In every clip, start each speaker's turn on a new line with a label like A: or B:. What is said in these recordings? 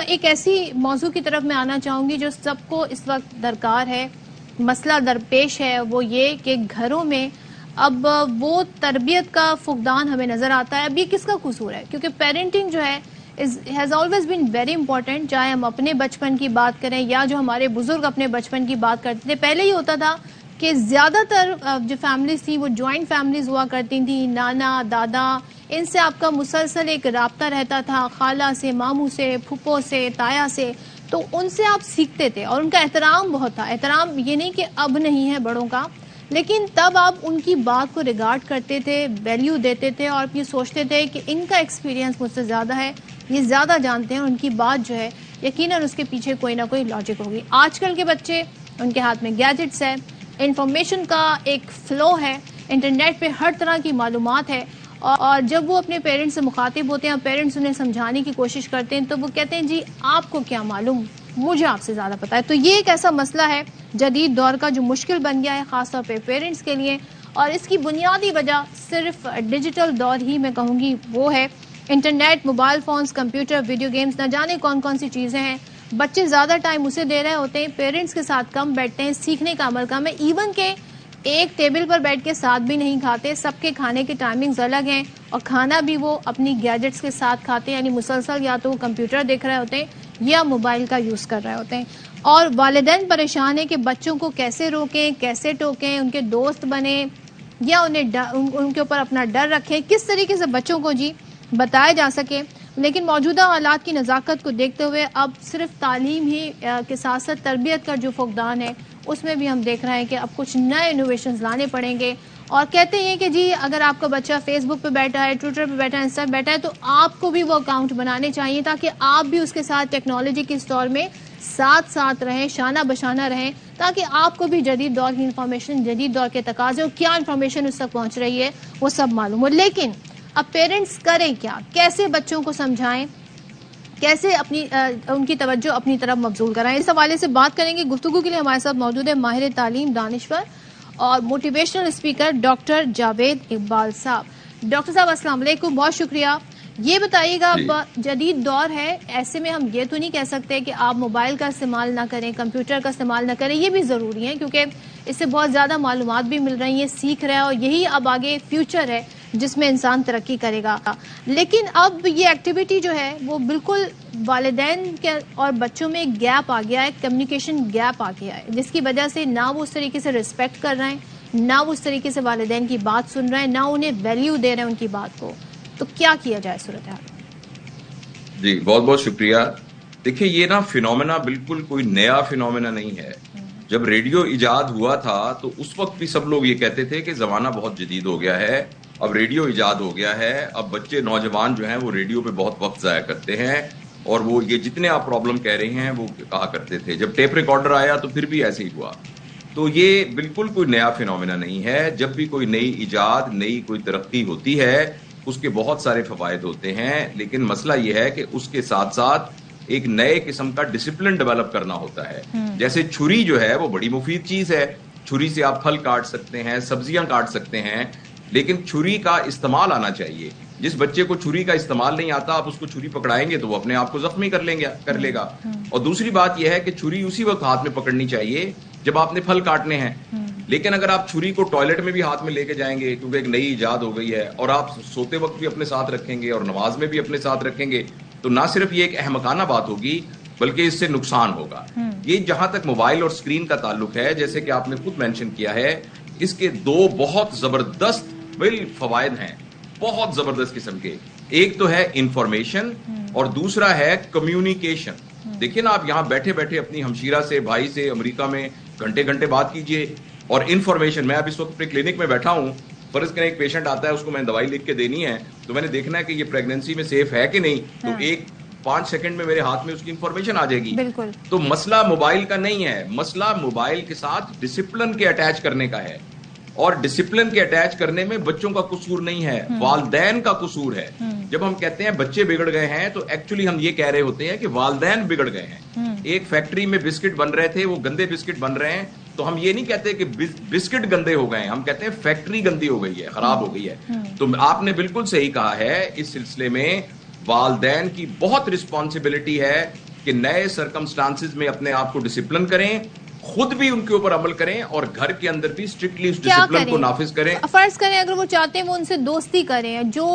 A: ایک ایسی موضوع کی طرف میں آنا چاہوں گی جو سب کو اس وقت درکار ہے، مسئلہ درپیش ہے، وہ یہ کہ گھروں میں اب وہ تربیت کا فقدان ہمیں نظر آتا ہے. اب یہ کس کا قصور ہے؟ کیونکہ پیرنٹنگ جو ہے has always been very important. چاہے ہم اپنے بچپن کی بات کریں یا جو ہمارے بزرگ اپنے بچپن کی بات کرتے تھے، پہلے یہ ہوتا تھا کہ زیادہ تر جو فیملیز تھیں وہ جوائنٹ فیملیز ہوا کرتی تھیں. نانا، دادا، ان سے آپ کا مسلسل ایک رابطہ رہتا تھا، خالہ سے، ماموں سے، پھپھو سے، تایا سے. تو ان سے آپ سیکھتے تھے اور ان کا احترام بہت تھا. احترام یہ نہیں کہ اب نہیں ہے بڑوں کا، لیکن تب آپ ان کی بات کو ریگارڈ کرتے تھے، ویلیو دیتے تھے اور یہ سوچتے تھے کہ ان کا ایکسپیرینس مجھ سے زیادہ ہے، یہ زیادہ جانتے ہیں، ان کی بات جو ہے یقیناً اس کے پیچھے کوئی نہ کوئی لاجک ہوگی. آج کل کے بچے، ان کے ہاتھ میں گیجٹس ہے، انفارمیشن کا ایک فلو ہے، انٹرنیٹ پہ ہر طرح کی معلومات ہے، اور جب وہ اپنے پیرنٹس سے مخاطب ہوتے ہیں اور پیرنٹس انہیں سمجھانے کی کوشش کرتے ہیں تو وہ کہتے ہیں جی آپ کو کیا معلوم، مجھے آپ سے زیادہ پتا ہے. تو یہ ایک ایسا مسئلہ ہے جدید دور کا جو مشکل بن گیا ہے خاص طور پہ پیرنٹس کے لیے، اور اس کی بنیادی وجہ صرف ڈیجیٹل دور ہی میں کہوں گی وہ ہے. Internet, mobile phones, computer, video games, نہ جانے کون کون سی چیزیں ہیں. بچے زیادہ ٹائم اسے دے رہے ہوتے ہیں، پیرنٹس کے ساتھ کم بیٹھتے ہیں، سیکھنے کا عمل کم ہے. ایون کہ ایک ٹیبل پر بیٹھ کے ساتھ بھی نہیں کھاتے، سب کے کھانے کی ٹائمنگز الگ ہیں اور کھانا بھی وہ اپنی گیجٹس کے ساتھ کھاتے ہیں، یعنی مسلسل یا تو وہ کمپیوٹر دیکھ رہے ہوتے ہیں یا موبائل کا یوز کر رہے ہوتے ہیں. اور والدین پریشان ہیں کہ بچوں کو کیسے روکیں، کیسے ٹوکیں، ان کے دوست بنیں یا ان کے اوپر اپنا ڈر رکھیں، کس طریقے سے بچوں کو جی بتایا جا سکے. لیکن موجودہ حالات کی نزاکت کو دیکھتے ہوئے اب صرف تعلیم ہی کے ساتھ ساتھ تربیت کا جو فقدان ہے اس میں بھی ہم دیکھ رہے ہیں کہ اب کچھ نئے انوویشنز لانے پڑیں گے. اور کہتے ہیں کہ جی اگر آپ کا بچہ فیس بک پہ بیٹھا ہے، ٹویٹر پہ بیٹھا ہے، انسٹا پہ بیٹھا ہے تو آپ کو بھی وہ اکاؤنٹ بنانے چاہیے تاکہ آپ بھی اس کے ساتھ ٹیکنالوجی کے اس دور میں ساتھ ساتھ رہیں، شانہ بشانہ رہیں، تاکہ آپ کو بھی جدید دور کی انفارمیشن، جدید دور کے تقاضے اور کیا انفارمیشن اس تک پہنچ رہی ہے وہ سب معلوم ہو. لیکن اب پیرنٹس کریں کیا؟ کیسے بچوں کو سمجھائیں، کیسے ان کی توجہ اپنی طرف مبذول کرائیں؟ اس حوالے سے بات کریں گے. گفتگو کے لیے ہمارے ساتھ موجود ہے ماہر تعلیم، دانشور اور motivational speaker doctor Javed Iqbal صاحب. ڈاکٹر صاحب السلام علیکم، بہت شکریہ. یہ بتائیے گا اب جدید دور ہے، ایسے میں ہم یہ تو نہیں کہہ سکتے کہ آپ موبائل کا استعمال نہ کریں، کمپیوٹر کا استعمال نہ کریں، یہ بھی ضروری ہے کیونکہ اس سے بہت زیادہ معلومات بھی مل رہی ہیں، سیکھ رہا ہے اور یہی اب آگے فیوچر ہے جس میں انسان ترقی کرے گا. لیکن اب یہ ایکٹیویٹی جو ہے وہ بالکل والدین کے اور بچوں میں ایک گیپ آ گیا ہے، کمیونیکیشن گیپ آ گیا ہے، جس کی وجہ سے نہ وہ اس طریقے سے ریسپیکٹ کر رہے ہیں، نہ وہ اس طریقے سے والدین کی بات سن رہے ہیں، نہ انہیں ویلیو دے رہے ہیں ان کی بات کو. تو کیا کیا جائے صورتحال؟
B: جی بہت بہت شکریہ. دیکھیے یہ نا فینومینا بالکل کوئی نیا فینومینا نہیں ہے. جب ریڈیو ایجاد ہوا تھا تو اس وقت بھی سب لوگ یہ کہتے تھے کہ زمانہ بہت جدید ہو گیا ہے، اب ریڈیو ایجاد ہو گیا ہے، اب بچے نوجوان جو ہیں وہ ریڈیو پہ بہت وقت ضائع کرتے ہیں، اور وہ یہ جتنے آپ پرابلم کہہ رہے ہیں وہ کہا کرتے تھے. جب ٹیپ ریکارڈر آیا تو پھر بھی ایسے ہی ہوا. تو یہ بالکل کوئی نیا فینومینا نہیں ہے. جب بھی کوئی نئی ایجاد، نئی کوئی ترقی ہوتی ہے اس کے بہت سارے فوائد ہوتے ہیں، لیکن مسئلہ یہ ہے کہ اس کے ساتھ ساتھ ایک نئے قسم کا ڈسپلن ڈیولپ کرنا ہوتا ہے. جیسے چھری جو ہے وہ بڑی مفید چیز ہے، چھری سے آپ پھل کاٹ سکتے ہیں، سبزیاں کاٹ سکتے ہیں، لیکن چھری کا استعمال آنا چاہیے. جس بچے کو چھری کا استعمال نہیں آتا آپ اس کو چھری پکڑائیں گے تو وہ اپنے آپ کو زخمی کر لے گا. اور دوسری بات یہ ہے کہ چھری اسی وقت ہاتھ میں پکڑنی چاہیے جب آپ نے پھل کاٹنے ہیں. لیکن اگر آپ چھری کو ٹوائلٹ میں بھی ہاتھ میں لے کے جائیں گے کیونکہ ایک نئی ایجاد ہو گئی ہے، اور آپ سوتے وقت بھی اپنے ساتھ رکھیں گے اور نماز میں بھی اپنے ساتھ رکھیں گے، تو نہ صرف یہ ایک احمقانہ بات ہوگی بلکہ اس سے نقصان ہوگا. یہ جہاں تک موبائل اور اسکرین کا تعلق ہے، جیسے کہ آپ نے خود مینشن کیا ہے، اس کے دو بہت زبردست فوائد ہیں، بہت زبردست قسم کے. ایک تو ہے انفارمیشن اور دوسرا ہے کمیونیکیشن. دیکھیں نا، آپ یہاں بیٹھے بیٹھے اپنی ہمشیرہ سے، بھائی سے امریکہ میں گھنٹے گھنٹے بات کیجئے، اور انفارمیشن. میں اب اس وقت اپنے کلینک میں بیٹھا ہوں، فرض کریں ایک پیشنٹ آتا ہے، اس کو میں دوائی لکھ کے دینی ہے، تو میں نے دیکھنا ہے کہ یہ پریگنینسی میں سیف ہے کہ نہیں، تو 5 سیکنڈ میں میرے ہاتھ میں اس کی انفارمیشن آ جائے گی. تو مسئلہ موبائل کا نہیں ہے، مسئلہ موبائل کے ساتھ ڈسپلن کے اٹیچ کرنے کا ہے، اور ڈسپلن کے اٹیچ کرنے میں بچوں کا قصور نہیں ہے، والدین کا قصور ہے. جب ہم کہتے ہیں بچے بگڑ گئے ہیں تو ایکچولی ہم یہ کہہ رہے ہوتے ہیں کہ والدین بگڑ گئے ہیں. ایک فیکٹری میں بسکٹ بن رہے تھے، وہ گندے بسکٹ بن رہے ہیں، تو ہم یہ نہیں کہتے کہ بسکٹ گندے ہو گئے ہیں، ہم کہتے ہیں فیکٹری گندی ہو گئی ہے، خراب ہو گئی ہے. تو آپ نے بالکل صحیح کہا ہے، اس سلسلے میں والدین کی بہت رسپانسبلٹی ہے کہ نئے سرکمسٹانسز میں اپنے آپ کو ڈسپلن کریں, خود بھی ان کے اوپر عمل کریں اور گھر کے اندر بھی اسٹرکٹلی اس ڈسپلن کو نافذ کریں.
A: فرض کریں اگر وہ چاہتے ہیں وہ ان سے دوستی کریں, جو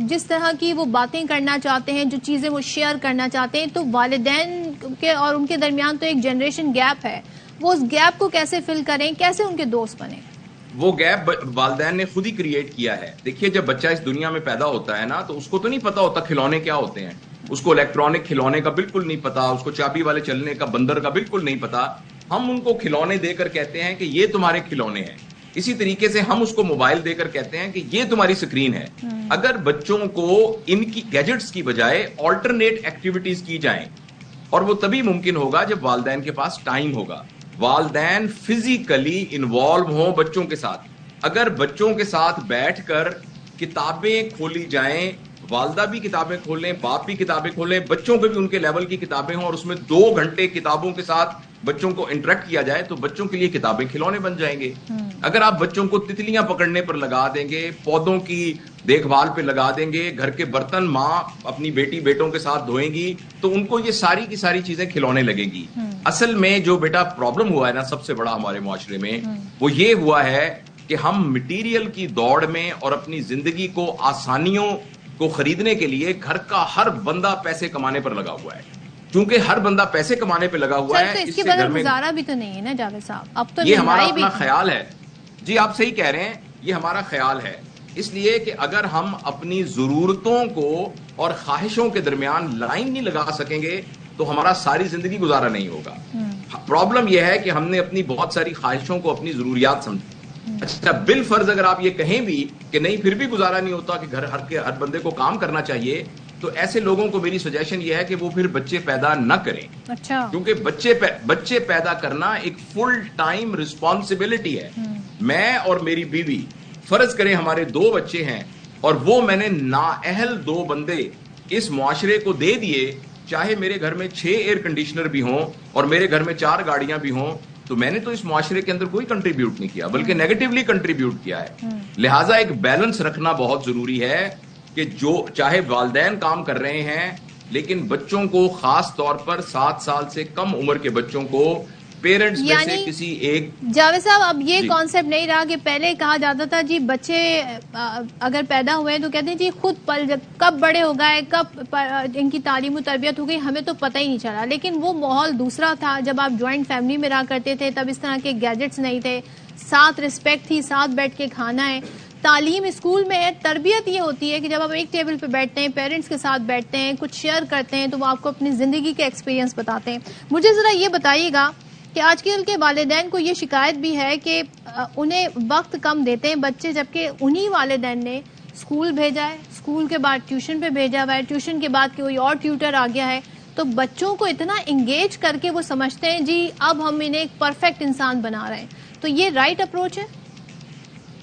A: جس طرح کی وہ باتیں کرنا چاہتے ہیں, جو چیزیں وہ شیئر کرنا چاہتے ہیں, تو والدین کے اور ان کے درمیان تو ایک جنریشن گیپ ہے, وہ اس گیپ کو کیسے فل کریں, کیسے ان کے دوست بنیں؟
B: وہ گیپ والدین نے خود ہی کریٹ کیا ہے. دیکھیے جب بچہ اس دنیا میں پیدا ہوتا ہے نا تو اس کو تو نہیں پتا ہوتا کھلونے کیا ہوتے ہیں, اس کو الیکٹرانک کھلونے کا بالکل نہیں پتا, اس کو چابی والے چلنے کا بندر کا بالکل نہیں پتا. ہم ان کو کھلونے دے کر کہتے ہیں کہ یہ تمہارے کھلونے ہیں. اسی طریقے سے ہم اس کو موبائل دے کر کہتے ہیں کہ یہ تمہاری اسکرین ہے. اگر بچوں کو ان کی گیجٹس کی بجائے آلٹرنیٹ ایکٹیویٹیز کی جائیں, اور وہ تبھی ممکن ہوگا جب والدین کے پاس ٹائم ہوگا, والدین فزیکلی انوالو ہوں بچوں کے ساتھ. اگر بچوں کے ساتھ بیٹھ کر کتابیں کھولی جائیں, والدہ بھی کتابیں کھولیں, باپ بھی کتابیں کھولیں, بچوں کو بھی ان کے لیول کی کتابیں ہوں, اور اس میں 2 گھنٹے کتابوں کے ساتھ بچوں کو انٹریکٹ کیا جائے, تو بچوں کے لیے کتابیں کھلونے بن جائیں گے. اگر آپ بچوں کو تتلیاں پکڑنے پر لگا دیں گے, پودوں کی دیکھ بھال پہ لگا دیں گے, گھر کے برتن ماں اپنی بیٹی بیٹوں کے ساتھ دھوئیں گی, تو ان کو یہ ساری کی ساری چیزیں کھلونے لگے گی. اصل میں جو بیٹا پرابلم ہوا ہے نا سب سے بڑا ہمارے معاشرے میں, وہ یہ ہوا ہے کہ ہم مٹیریل کی دوڑ میں اور اپنی زندگی کو آسانیوں کو خریدنے کے لیے گھر کا ہر بندہ پیسے کمانے پر لگا ہوا ہے. چونکہ ہر بندہ پیسے کمانے پہ لگا ہوا ہے,
A: اس کے بعد گزارا بھی تو نہیں ہے نا جاوید صاحب, اب تو
B: یہ ہمارا اپنا خیال ہے. جی آپ صحیح کہہ رہے ہیں, یہ ہمارا خیال ہے. اس لیے کہ اگر ہم اپنی ضرورتوں کو اور خواہشوں کے درمیان لائن نہیں لگا سکیں گے تو ہمارا ساری زندگی گزارا نہیں ہوگا. پرابلم یہ ہے کہ ہم نے اپنی بہت ساری خواہشوں کو اپنی ضروریات سمجھی. اچھا بالفرض اگر آپ یہ کہیں بھی کہ نہیں پھر بھی گزارا نہیں ہوتا, کہ گھر ہر بندے کو کام کرنا چاہیے, تو ایسے لوگوں کو میری سجیشن یہ ہے کہ وہ پھر بچے پیدا نہ کریں.
A: اچھا,
B: کیونکہ بچے پیدا کرنا ایک فل ٹائم رسپانسبلٹی ہے. میں اور میری بیوی فرض کریں ہمارے 2 بچے ہیں, اور وہ میں نے نااہل 2 بندے اس معاشرے کو دے دیے, چاہے میرے گھر میں 6 ایئر کنڈیشنر بھی ہوں اور میرے گھر میں 4 گاڑیاں بھی ہوں, تو میں نے تو اس معاشرے کے اندر کوئی کنٹریبیوٹ نہیں کیا, بلکہ نیگیٹولی کنٹریبیوٹ کیا ہے. لہٰذا ایک بیلنس رکھنا بہت ضروری ہے کہ جو چاہے والدین کام کر رہے ہیں, لیکن بچوں کو خاص طور پر 7 سال سے کم عمر کے بچوں کو پیرنٹس میں سے کسی ایک. جاوید
A: صاحب اب یہ کانسیپٹ نہیں رہا کہ پہلے کہا جاتا تھا جی بچے اگر پیدا ہوئے تو کہتے ہیں جی خود کب بڑے ہو گئے, کب ان کی تعلیم و تربیت ہو گئی, ہمیں تو پتہ ہی نہیں چلا. لیکن وہ ماحول دوسرا تھا, جب آپ جوائنٹ فیملی میں رہا کرتے تھے تب اس طرح کے گیجٹس نہیں تھے, ساتھ رسپیکٹ تھی, ساتھ بیٹھ کے کھانا ہے. تعلیم اسکول میں ہے, تربیت یہ ہوتی ہے کہ جب آپ ایک ٹیبل پہ بیٹھتے ہیں, پیرنٹس کے ساتھ بیٹھتے ہیں, کچھ شیئر کرتے ہیں, تو وہ آپ کو اپنی زندگی کے ایکسپیرینس بتاتے ہیں. مجھے ذرا یہ بتائیے گا کہ آج کل کے والدین کو یہ شکایت بھی ہے کہ انہیں وقت کم دیتے ہیں بچے, جبکہ انہی والدین نے اسکول بھیجا ہے, اسکول کے بعد ٹیوشن پہ بھیجا ہوا ہے, ٹیوشن کے بعد کوئی اور ٹیوٹر آ گیا ہے, تو بچوں کو اتنا انگیج کر کے وہ سمجھتے ہیں جی اب ہم انہیں ایک پرفیکٹ انسان بنا رہے ہیں. تو یہ رائٹ اپروچ ہے؟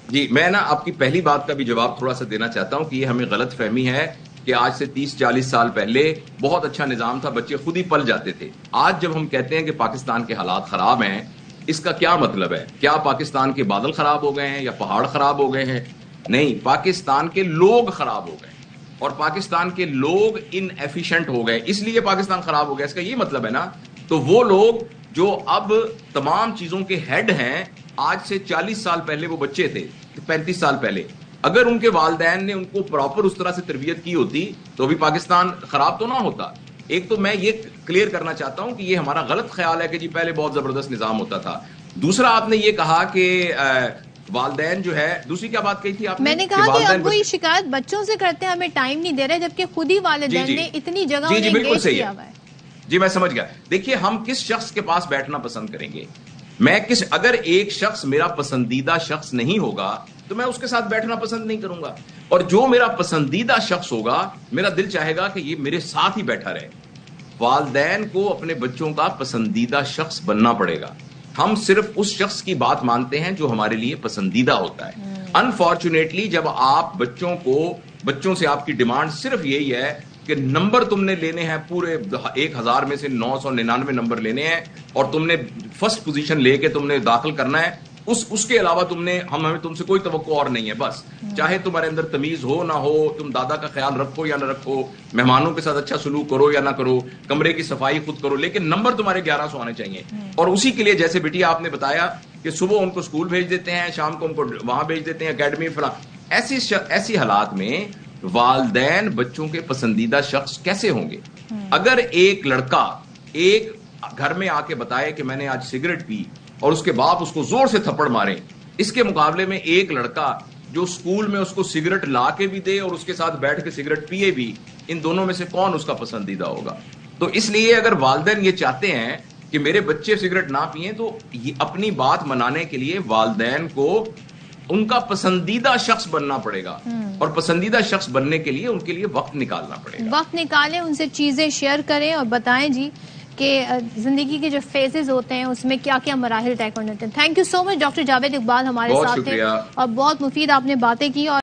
B: جی میں نا آپ کی پہلی بات کا بھی جواب تھوڑا سا دینا چاہتا ہوں کہ یہ ہمیں غلط فہمی ہے کہ آج سے 30-40 سال پہلے بہت اچھا نظام تھا, بچے خود ہی پل جاتے تھے. آج جب ہم کہتے ہیں کہ پاکستان کے حالات خراب ہیں, اس کا کیا مطلب ہے؟ کیا پاکستان کے بادل خراب ہو گئے ہیں یا پہاڑ خراب ہو گئے ہیں؟ نہیں, پاکستان کے لوگ خراب ہو گئے, اور پاکستان کے لوگ ان ایفیشنٹ ہو گئے, اس لیے پاکستان خراب ہو گیا. اس کا یہ مطلب ہے نا. تو وہ لوگ جو اب تمام چیزوں کے ہیڈ ہیں, آج سے 40 سال پہلے وہ بچے تھے, 35 سال پہلے, اگر ان کے والدین نے ان کو پراپر اس طرح سے تربیت کی ہوتی تو بھی پاکستان خراب تو نہ ہوتا. ایک تو میں یہ کلیئر کرنا چاہتا ہوں کہ یہ ہمارا غلط خیال ہے کہ جی پہلے بہت زبردست نظام ہوتا تھا. دوسرا آپ نے یہ کہا کہ والدین جو ہے, دوسری کیا بات کہی تھی آپ نے؟
A: میں نے کہا کہ اب وہی شکایت بچوں سے کرتے ہیں, ہمیں ٹائم نہیں دے رہے, جبکہ خود ہی والدین نے اتنی جگہ انگیج کیا ہوا ہے.
B: جی میں سمجھ گیا. دیکھیے ہم کس شخص کے پاس بیٹھنا پسند کریں گے. اگر ایک شخص میرا پسندیدہ شخص نہیں ہوگا تو میں اس کے ساتھ بیٹھنا پسند نہیں کروں گا, اور جو میرا پسندیدہ شخص ہوگا میرا دل چاہے گا کہ یہ میرے ساتھ ہی بیٹھا رہے. والدین کو اپنے بچوں کا پسندیدہ شخص بننا پڑے گا. ہم صرف اس شخص کی بات مانتے ہیں جو ہمارے لیے پسندیدہ ہوتا ہے. انفارچونیٹلی جب آپ بچوں سے آپ کی ڈیمانڈ صرف یہی ہے کہ نمبر تم نے لینے ہیں, پورے 1000 میں سے 999 نمبر لینے ہیں, اور تم نے فرسٹ پوزیشن لے کے تم نے داخل کرنا ہے, اس کے علاوہ ہمیں تم سے کوئی توقع اور نہیں ہے. بس چاہے تمہارے اندر تمیز ہو نہ ہو, تم دادا کا خیال رکھو یا نہ رکھو, مہمانوں کے ساتھ اچھا سلوک کرو یا نہ کرو, کمرے کی صفائی خود کرو, لیکن نمبر تمہارے 1100 آنے چاہیے. اور اسی کے لیے جیسے بیٹی آپ نے بتایا کہ صبح ان کو اسکول بھیج دیتے ہیں, شام کو ان کو وہاں بھیج دیتے ہیں اکیڈمی فلاں. ایسی حالات میں والدین بچوں کے پسندیدہ شخص کیسے ہوں گے؟ اگر ایک لڑکا ایک گھر میں آ کے بتائے کہ میں نے آج سگریٹ پی اور اس کے باپ اس کو زور سے تھپڑ مارے, اس کے مقابلے میں ایک لڑکا جو اسکول میں اس کو سگریٹ لا کے بھی دے اور اس کے ساتھ بیٹھ کے سگریٹ پیے بھی, ان دونوں میں سے کون اس کا پسندیدہ ہوگا؟ تو اس لیے اگر والدین یہ چاہتے ہیں کہ میرے بچے سگریٹ نہ پئیں, تو اپنی بات منانے کے لیے والدین کو ان کا پسندیدہ شخص بننا پڑے گا, اور پسندیدہ شخص بننے کے لیے وقت نکالنا پڑے گا.
A: وقت نکالیں, ان سے چیزیں شیئر کریں اور بتائیں جی کہ زندگی کے جو فیزز ہوتے ہیں اس میں کیا کیا مراحل طے کرنے ہوتے ہیں. Thank you so much doctor Javed Iqbal ہمارے ساتھ تھے اور بہت مفید آپ نے باتیں کی. اور